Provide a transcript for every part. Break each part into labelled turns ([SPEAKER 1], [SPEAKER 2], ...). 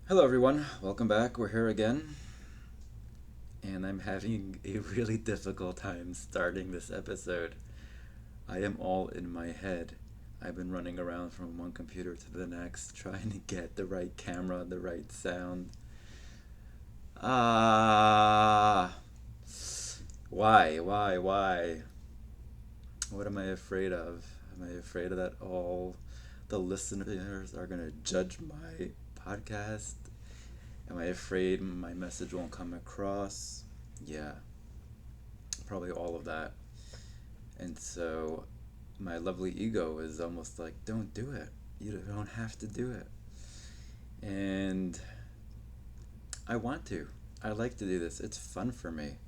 [SPEAKER 1] Hello, everyone. Welcome back. We're here again, and I'm having a really difficult time starting this episode. I am all in my head. I've been running around from one computer to the next, trying to get the right camera, the right sound. Ah, why? What am I afraid of? Am I afraid that all the listeners are going to judge my podcast? Am I afraid my message won't come across? Yeah, probably all of that. And so my lovely ego is almost like, don't do it. You don't have to do it. And I want to. I like to do this. It's fun for me.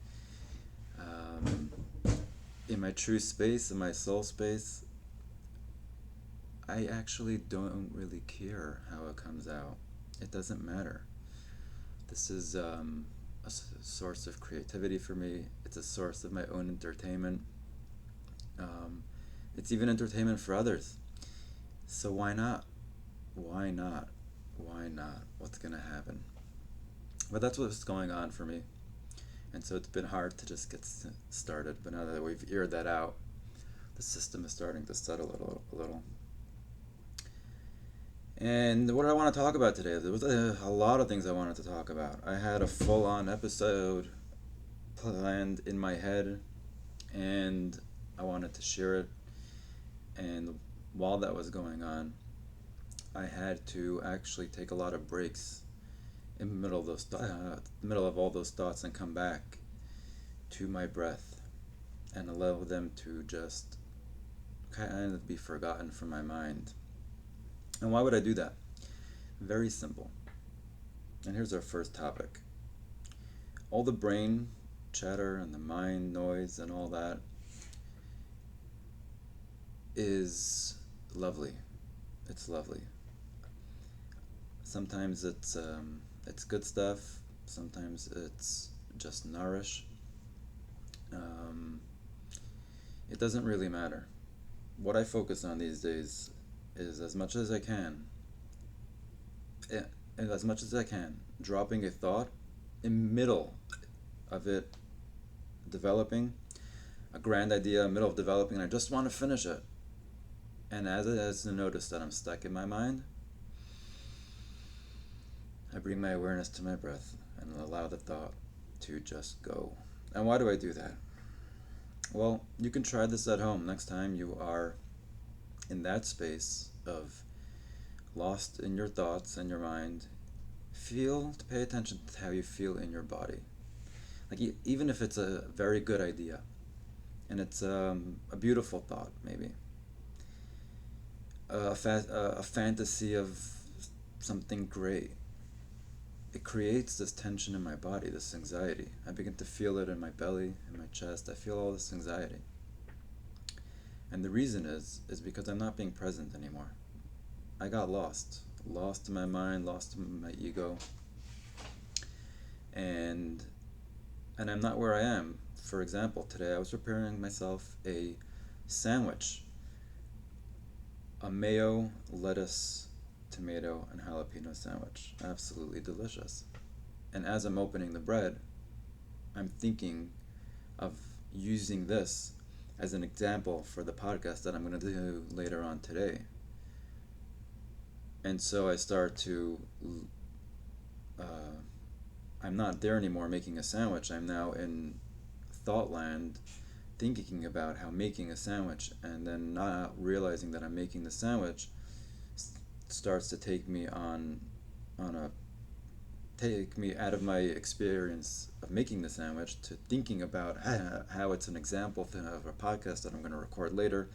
[SPEAKER 1] Um, in my true space, in my soul space, I actually don't really care how it comes out. It doesn't matter. This is a source of creativity for me. It's a source of my own entertainment. Um, it's even entertainment for others. So why not? Why not? Why not? What's going to happen? But that's what's going on for me. And so it's been hard to just get started. But now that we've aired that out, the system is starting to settle a little. And what do I want to talk about today? There was a lot of things I wanted to talk about. I had a full on episode planned in my head, and I wanted to share it. And while that was going on, I had to actually take a lot of breaks in the middle of middle of all those thoughts and come back to my breath and allow them to just kind of be forgotten from my mind. And why would I do that? Very simple. And here's our first topic. All the brain chatter and the mind noise and all that is lovely. It's lovely. Sometimes it's good stuff. Sometimes it's just nourish. Um, it doesn't really matter. What I focus on these days is as much as I can, and as much as I can, dropping a thought in middle of it developing, a grand idea, middle of developing, and I just want to finish it. And as it has to notice that I'm stuck in my mind, I bring my awareness to my breath and allow the thought to just go. And why do I do that? Well, you can try this at home next time you are in that space of lost in your thoughts and your mind. Pay attention to how you feel in your body. Like even if it's a very good idea and it's a beautiful thought, maybe a fantasy of something great. It creates this tension in my body, this anxiety. I begin to feel it in my belly, in my chest. I feel all this anxiety. And the reason is because I'm not being present anymore. I got lost in my mind, lost in my ego, and I'm not where I am. For example, today I was preparing myself a sandwich, a mayo, lettuce, tomato, and jalapeno sandwich. Absolutely delicious. And as I'm opening the bread, I'm thinking of using this as an example for the podcast that I'm going to do later on today. And so I start to, uh, I'm not there anymore making a sandwich. I'm now in thought land thinking about how making a sandwich and then not realizing that I'm making the sandwich starts to on a take me out of my experience of making the sandwich to thinking about how it's an example of a podcast that I'm going to record later.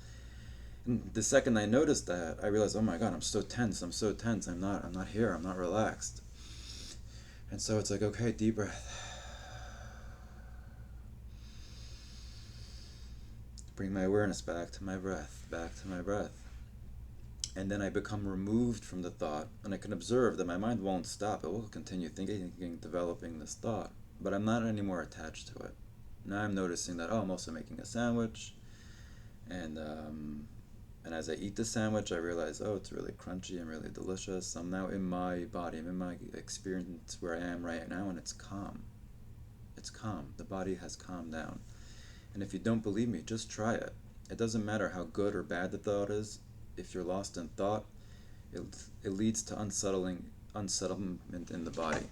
[SPEAKER 1] And the second I noticed that, I realized, oh my god, I'm so tense. I'm not here. I'm not relaxed. And so it's like, okay, deep breath. Bring my awareness back to my breath, back to my breath. And then I become removed from the thought, and I can observe that my mind won't stop. It will continue thinking, developing this thought, but I'm not anymore attached to it. Now I'm noticing that, oh, I'm also making a sandwich, and And as I eat the sandwich, I realize, oh, it's really crunchy and really delicious. I'm now in my body. I'm in my experience where I am right now, and it's calm. It's calm. The body has calmed down. And if you don't believe me, just try it. It doesn't matter how good or bad the thought is. If you're lost in thought, it, it leads to unsettlement in the body.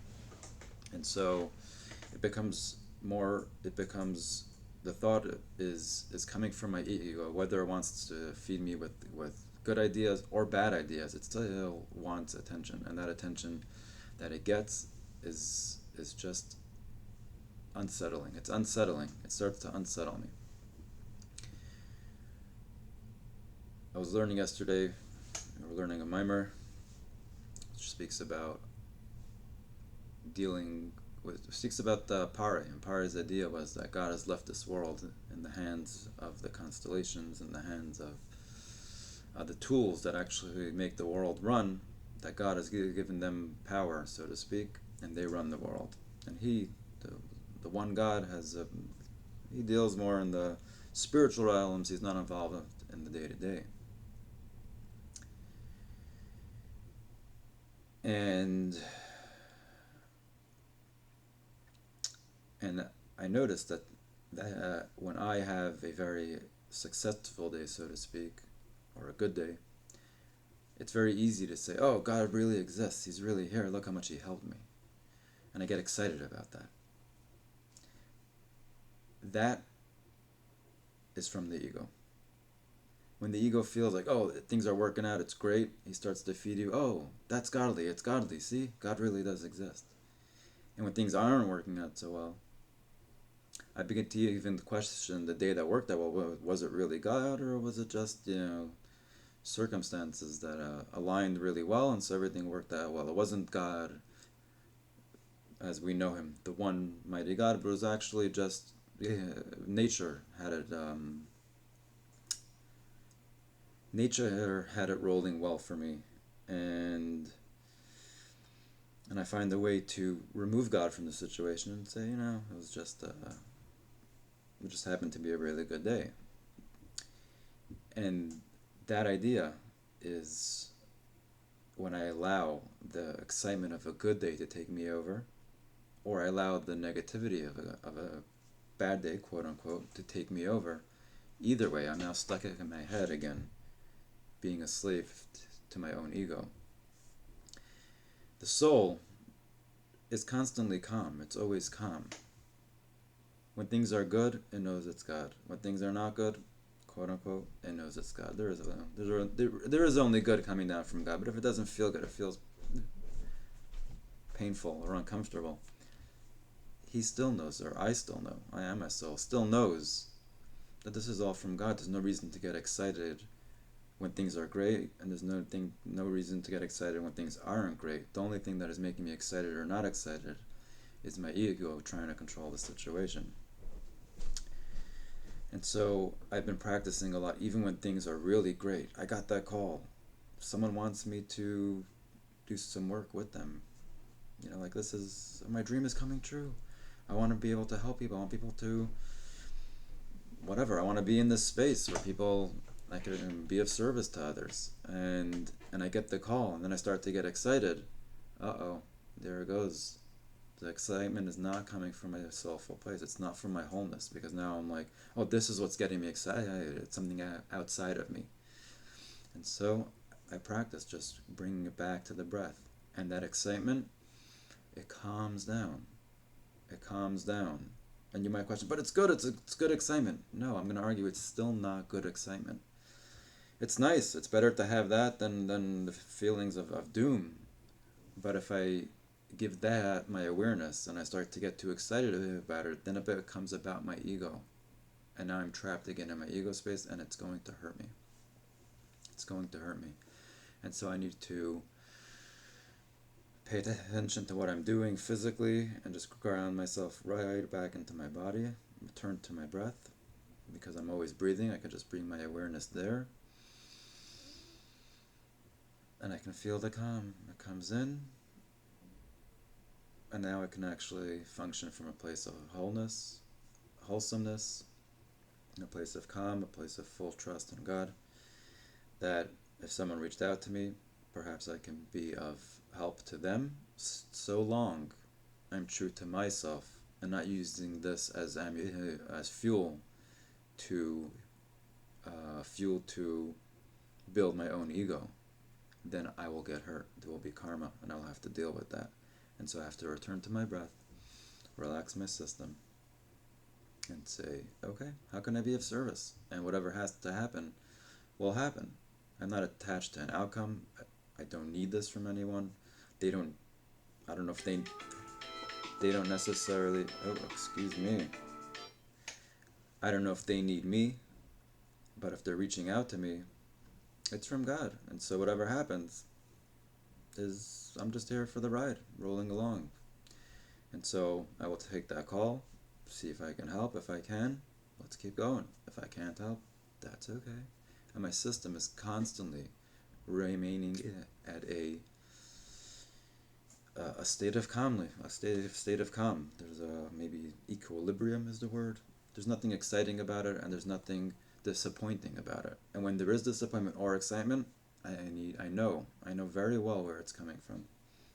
[SPEAKER 1] And so the thought is coming from my ego, whether it wants to feed me with good ideas or bad ideas. It still wants attention, and that attention that it gets is just unsettling. It's unsettling. It starts to unsettle me. I was learning yesterday, we're learning a mimer, which speaks about the Pare, and Pare's idea was that God has left this world in the hands of the constellations, in the hands of the tools that actually make the world run, that God has given them power, so to speak, and they run the world. And the one God, he deals more in the spiritual realms. He's not involved in the day-to-day. And I noticed that when I have a very successful day, so to speak, or a good day, it's very easy to say, oh, God really exists. He's really here. Look how much he helped me. And I get excited about that. That is from the ego. When the ego feels like, oh, things are working out, it's great, he starts to feed you, oh, that's godly, it's godly, see? God really does exist. And when things aren't working out so well, I begin to even question the day that worked out well. Was it really God, or was it just, circumstances that aligned really well, and so everything worked out well? It wasn't God as we know him, the one mighty God, but it was actually just nature had it rolling well for me, and I find a way to remove God from the situation and say, it was just it just happened to be a really good day. And that idea is when I allow the excitement of a good day to take me over, or I allow the negativity of a bad day, quote unquote, to take me over. Either way, I'm now stuck in my head again, being a slave to my own ego. The soul is constantly calm. It's always calm. When things are good, it knows it's God. When things are not good, quote unquote, it knows it's God. There is only good coming down from God, but if it doesn't feel good, it feels painful or uncomfortable, he still knows, or I still know, I am my soul, still knows that this is all from God. There's no reason to get excited when things are great, and there's no reason to get excited when things aren't great. The only thing that is making me excited or not excited is my ego trying to control the situation. And so I've been practicing a lot, even when things are really great. I got that call. Someone wants me to do some work with them. Like, my dream is coming true. I want to be able to help people. I want people to, whatever. I want to be in this space where I can be of service to others. And I get the call, and then I start to get excited. Uh-oh, there it goes. The excitement is not coming from a soulful place. It's not from my wholeness, because now I'm like, oh, this is what's getting me excited. It's something outside of me. And so I practice just bringing it back to the breath. And that excitement, it calms down. It calms down. And you might question, but it's good. It's good excitement. No, I'm going to argue it's still not good excitement. It's nice. It's better to have that than the feelings of doom. But if I give that my awareness and I start to get too excited about it, then it becomes about my ego. And now I'm trapped again in my ego space, and it's going to hurt me. It's going to hurt me. And so I need to pay attention to what I'm doing physically and just ground myself right back into my body, return to my breath. Because I'm always breathing, I can just bring my awareness there. And I can feel the calm. It comes in. And now I can actually function from a place of wholeness, wholesomeness, a place of calm, a place of full trust in God. that if someone reached out to me, perhaps I can be of help to them, so long I'm true to myself and not using this as to fuel to build my own ego. Then I will get hurt. There will be karma, and I will have to deal with that. And so I have to return to my breath, relax my system, and say, okay, how can I be of service? And whatever has to happen will happen. I'm not attached to an outcome. I don't need this from anyone. They don't. I don't know if they don't necessarily. Oh, excuse me. I don't know if they need me, but if they're reaching out to me, it's from God. And so whatever happens is I'm just here for the ride, rolling along. And so I will take that call, see if I can help. If I can, let's keep going. If I can't help, that's okay. And my system is constantly remaining at a state of calmly, a state of calm. There's maybe equilibrium is the word. There's nothing exciting about it, and there's nothing disappointing about it. And when there is disappointment or excitement, I know very well where it's coming from.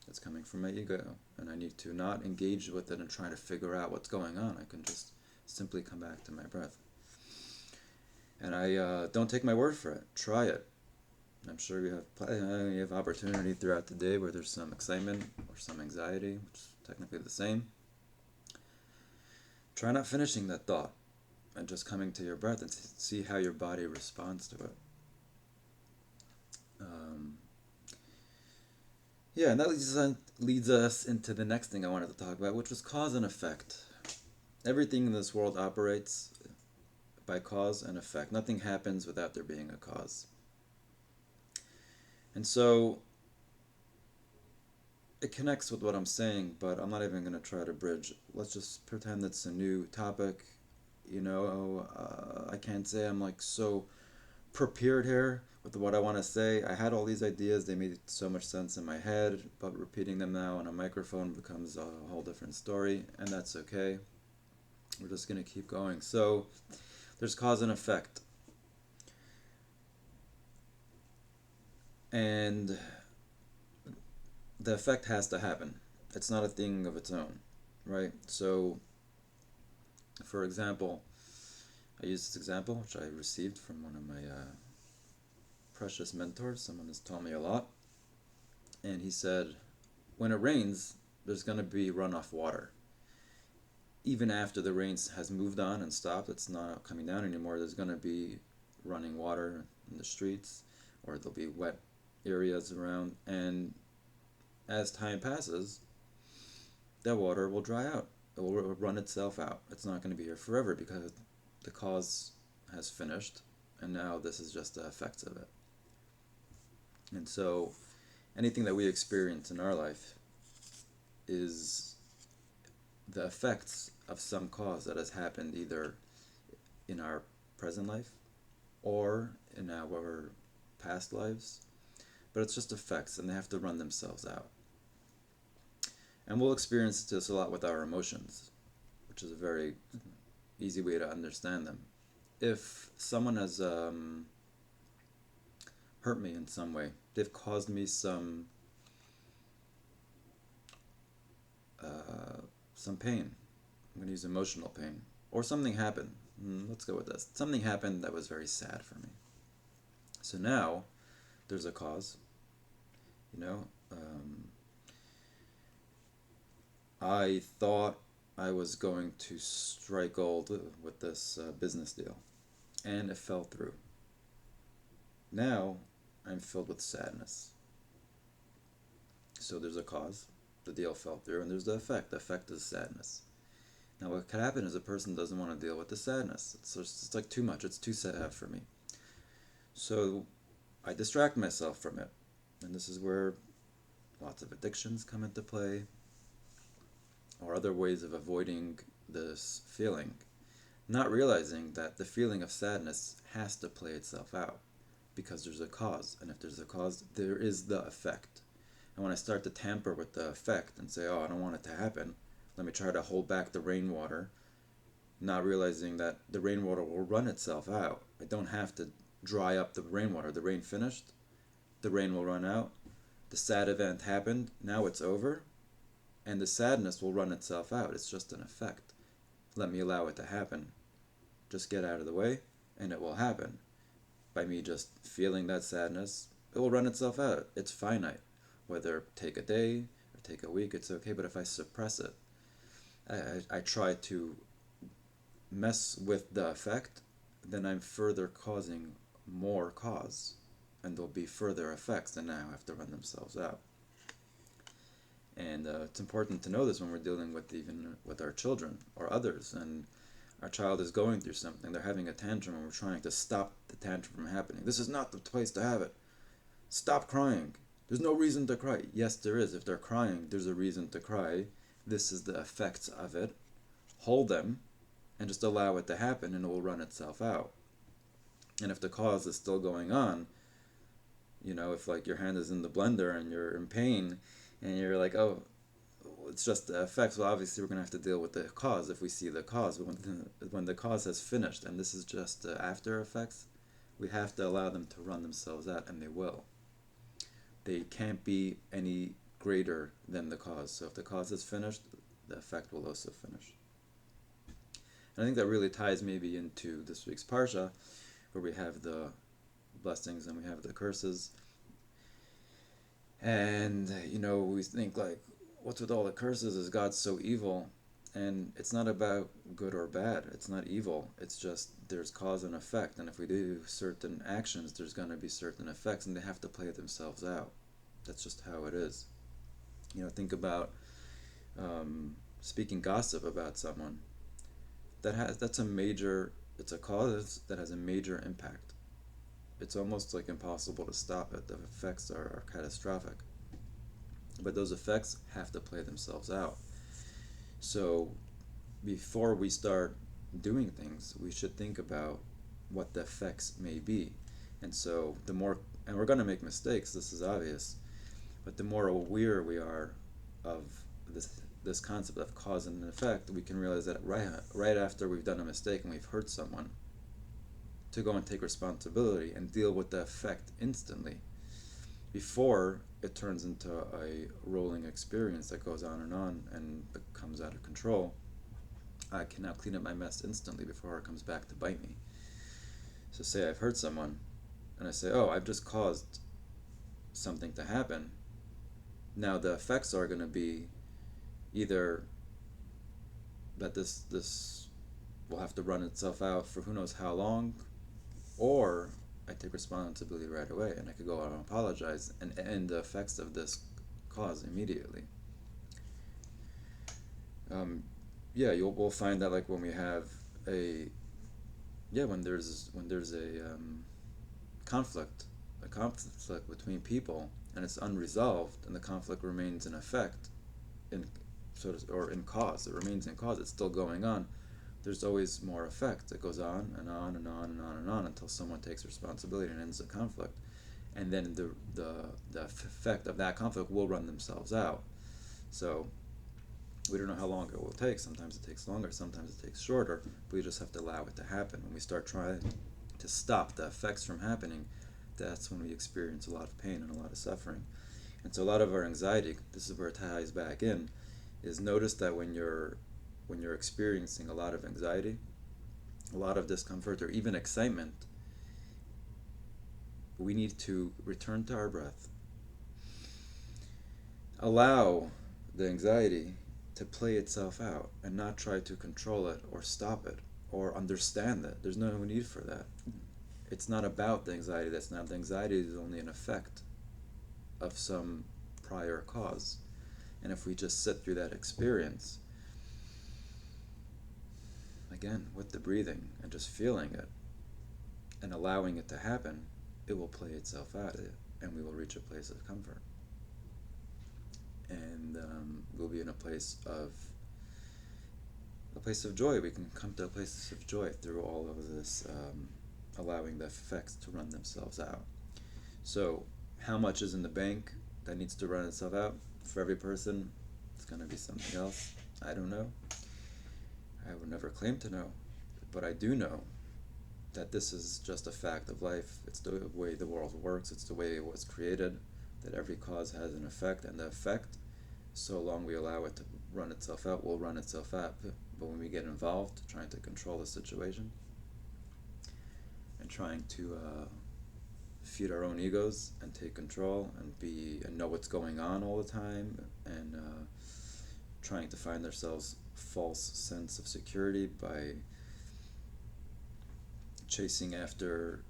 [SPEAKER 1] It's coming from my ego, and I need to not engage with it and try to figure out what's going on. I can just simply come back to my breath. And I don't take my word for it. Try it. I'm sure you have opportunity throughout the day where there's some excitement or some anxiety, which is technically the same. Try not finishing that thought and just coming to your breath and see how your body responds to it. Yeah, and that leads us into the next thing I wanted to talk about, which was cause and effect. Everything in this world operates by cause and effect. Nothing happens without there being a cause. And so it connects with what I'm saying, but I'm not even going to try to bridge. Let's just pretend it's a new topic. I can't say I'm like so prepared here with what I want to say. I had all these ideas, they made so much sense in my head, but repeating them now on a microphone becomes a whole different story, and that's okay. We're just going to keep going. So there's cause and effect. And the effect has to happen. It's not a thing of its own, right? So, for example, I use this example, which I received from one of my precious mentors. Someone has taught me a lot. And he said, when it rains, there's going to be runoff water. Even after the rain has moved on and stopped, it's not coming down anymore, there's going to be running water in the streets, or there'll be wet areas around. And as time passes, that water will dry out. It will run itself out. It's not going to be here forever because the cause has finished, and now this is just the effects of it. And so anything that we experience in our life is the effects of some cause that has happened either in our present life or in our past lives. But it's just effects, and they have to run themselves out. And we'll experience this a lot with our emotions, which is a very easy way to understand them. If someone has hurt me in some way, they've caused me some pain. I'm going to use emotional pain. Or something happened. Let's go with this. Something happened that was very sad for me. So now there's a cause. I thought I was going to strike gold with this business deal, and it fell through. Now I'm filled with sadness. So there's a cause, the deal fell through, and there's the effect. The effect is sadness. Now what could happen is a person doesn't want to deal with the sadness. It's like too much. It's too sad for me. So I distract myself from it. And this is where lots of addictions come into play, or other ways of avoiding this feeling, not realizing that the feeling of sadness has to play itself out because there's a cause, and if there's a cause, there is the effect. And when I start to tamper with the effect and say, oh, I don't want it to happen, let me try to hold back the rainwater, not realizing that the rainwater will run itself out. I don't have to dry up the rainwater. The rain finished, the rain will run out, the sad event happened, now it's over, and the sadness will run itself out. It's just an effect. Let me allow it to happen. Just get out of the way, and it will happen. By me just feeling that sadness, it will run itself out. It's finite. Whether take a day or take a week, it's okay. But if I suppress it, I try to mess with the effect, then I'm further causing more cause. And there'll be further effects that now have to run themselves out. And it's important to know this when we're dealing with even with our children or others. And our child is going through something, they're having a tantrum, and we're trying to stop the tantrum from happening. This is not the place to have it. Stop crying. There's no reason to cry. Yes, there is. If they're crying, there's a reason to cry. This is the effects of it. Hold them and just allow it to happen, and it will run itself out. And if the cause is still going on, if like your hand is in the blender and you're in pain and you're like, oh, it's just the effects. Well, obviously we're going to have to deal with the cause if we see the cause. But when the cause has finished and this is just the after effects, we have to allow them to run themselves out, and they will. They can't be any greater than the cause. So if the cause is finished, the effect will also finish. And I think that really ties maybe into this week's Parsha, where we have the blessings and we have the curses. And, we think like, what's with all the curses? Is God so evil? And it's not about good or bad. It's not evil. It's just there's cause and effect. And if we do certain actions, there's going to be certain effects, and they have to play themselves out. That's just how it is. Think about speaking gossip about someone. It's a cause that has a major impact. It's almost like impossible to stop it. The effects are catastrophic. But those effects have to play themselves out. So before we start doing things, we should think about what the effects may be. And so and we're going to make mistakes, this is obvious, but the more aware we are of this concept of cause and effect, we can realize that right after we've done a mistake and we've hurt someone, to go and take responsibility and deal with the effect instantly before it turns into a rolling experience that goes on and becomes out of control. I can now clean up my mess instantly before it comes back to bite me. So say I've hurt someone, and I say, oh, I've just caused something to happen. Now the effects are going to be either that this will have to run itself out for who knows how long, or I take responsibility right away, and I could go out and apologize and end the effects of this cause immediately. We'll find that like when we have when there's a conflict between people, and it's unresolved, and the conflict remains in effect, in cause, it remains in cause, it's still going on. There's always more effect. It goes on and on and on and on and on until someone takes responsibility and ends the conflict. And then the effect of that conflict will run themselves out. So we don't know how long it will take. Sometimes it takes longer, sometimes it takes shorter, but we just have to allow it to happen. When we start trying to stop the effects from happening, that's when we experience a lot of pain and a lot of suffering. And so a lot of our anxiety, this is where it ties back in, is notice that when you're experiencing a lot of anxiety, a lot of discomfort, or even excitement, we need to return to our breath. Allow the anxiety to play itself out and not try to control it or stop it or understand it. There's no need for that. It's not about the anxiety. The anxiety is only an effect of some prior cause. And if we just sit through that experience, again, with the breathing and just feeling it and allowing it to happen, it will play itself out, and we will reach a place of comfort. And we'll be in a place of joy. We can come to a place of joy through all of this, allowing the effects to run themselves out. So how much is in the bank that needs to run itself out? For every person, it's going to be something else. I don't know. I would never claim to know. But I do know that this is just a fact of life. It's the way the world works. It's the way it was created, that every cause has an effect, and the effect, so long we allow it to run itself out, will run itself out. But when we get involved, trying to control the situation and trying to feed our own egos and take control and know what's going on all the time, and trying to find ourselves false sense of security by chasing after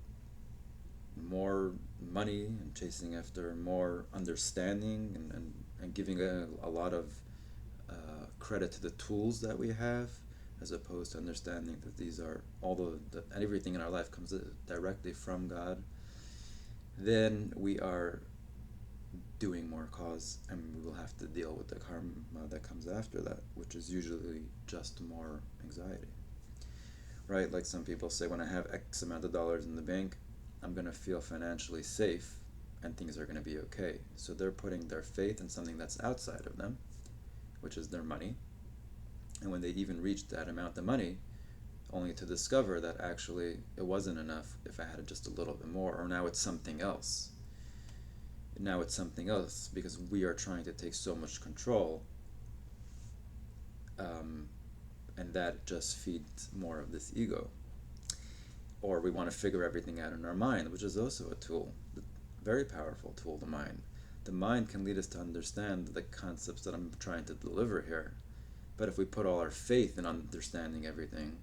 [SPEAKER 1] more money and chasing after more understanding, and giving a lot of credit to the tools that we have, as opposed to understanding that these are all everything in our life comes directly from God, then we are doing more cause, and we will have to deal with the karma that comes after that, which is usually just more anxiety. Right? Like some people say, when I have X amount of dollars in the bank, I'm going to feel financially safe and things are going to be okay. So they're putting their faith in something that's outside of them, which is their money. And when they even reach that amount of money, only to discover that actually it wasn't enough if I had just a little bit more, or now it's something else. Now it's something else because we are trying to take so much control, and that just feeds more of this ego. Or we want to figure everything out in our mind, which is also a tool, a very powerful tool, the mind. The mind can lead us to understand the concepts that I'm trying to deliver here. But if we put all our faith in understanding everything,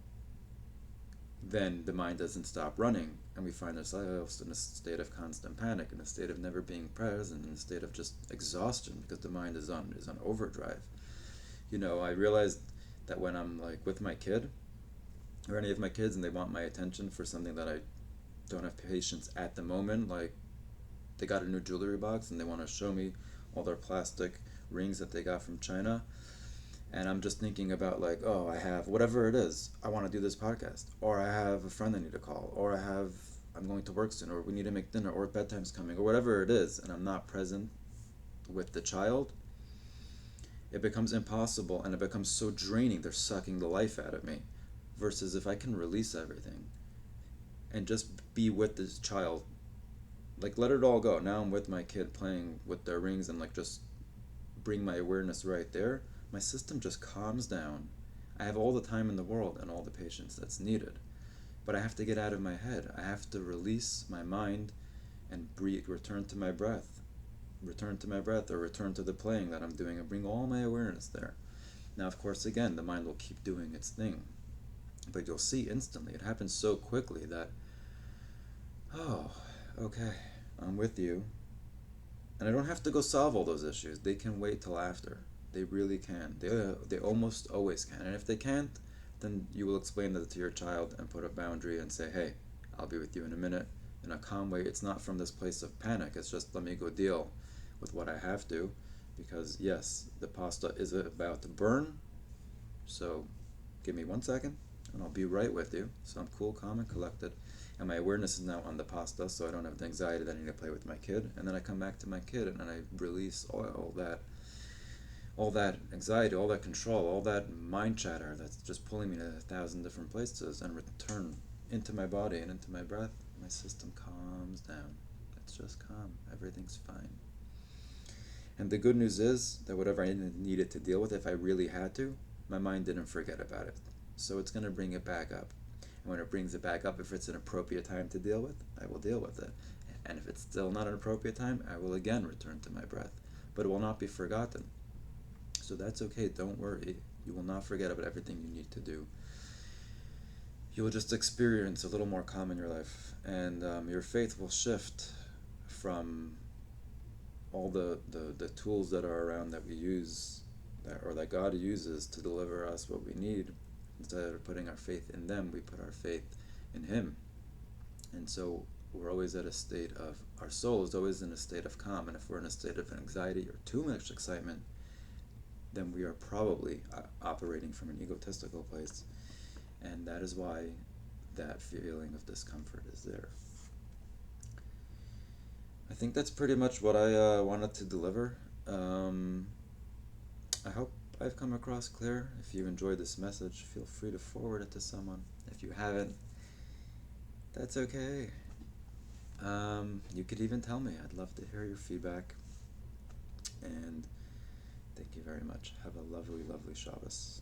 [SPEAKER 1] then the mind doesn't stop running, and we find ourselves in a state of constant panic, in a state of never being present, in a state of just exhaustion, because the mind is on overdrive. I realized that when I'm like with my kid, or any of my kids, and they want my attention for something that I don't have patience at the moment, like they got a new jewelry box and they want to show me all their plastic rings that they got from China, and I'm just thinking about like, oh, I have whatever it is, I want to do this podcast, or I have a friend I need to call, or I'm going to work soon, or we need to make dinner, or bedtime's coming, or whatever it is, and I'm not present with the child, it becomes impossible, and it becomes so draining. They're sucking the life out of me. Versus if I can release everything and just be with this child, like let it all go. Now I'm with my kid playing with their rings, and like just bring my awareness right there. My system just calms down. I have all the time in the world and all the patience that's needed. But I have to get out of my head. I have to release my mind and breathe, return to my breath, or return to the playing that I'm doing, and bring all my awareness there. Now, of course, again, the mind will keep doing its thing. But you'll see instantly, it happens so quickly that, oh, okay, I'm with you. And I don't have to go solve all those issues. They can wait till after. They really can. They almost always can. And if they can't, then you will explain that to your child and put a boundary and say, hey, I'll be with you in a minute, in a calm way. It's not from this place of panic. It's just, let me go deal with what I have to. Because yes, the pasta is about to burn. So give me 1 second and I'll be right with you. So I'm cool, calm, and collected. And my awareness is now on the pasta, so I don't have the anxiety that I need to play with my kid. And then I come back to my kid, and then I release all that anxiety, all that control, all that mind chatter that's just pulling me to 1,000 different places, and return into my body and into my breath. My system calms down. It's just calm. Everything's fine. And the good news is that whatever I needed to deal with, if I really had to, my mind didn't forget about it. So it's going to bring it back up. And when it brings it back up, if it's an appropriate time to deal with, I will deal with it. And if it's still not an appropriate time, I will again return to my breath. But it will not be forgotten. So that's okay. Don't worry. You will not forget about everything you need to do. You will just experience a little more calm in your life. And your faith will shift from all the tools that are around that we use, that God uses to deliver us what we need. Instead of putting our faith in them, we put our faith in Him. And so we're always at a state of, our soul is always in a state of calm. And if we're in a state of anxiety or too much excitement, then we are probably operating from an egotistical place. And that is why that feeling of discomfort is there. I think that's pretty much what I wanted to deliver. I hope I've come across clear. If you enjoyed this message, feel free to forward it to someone. If you haven't, That's okay. You could even tell me. I'd love to hear your feedback. And thank you very much. Have a lovely, lovely Shabbos.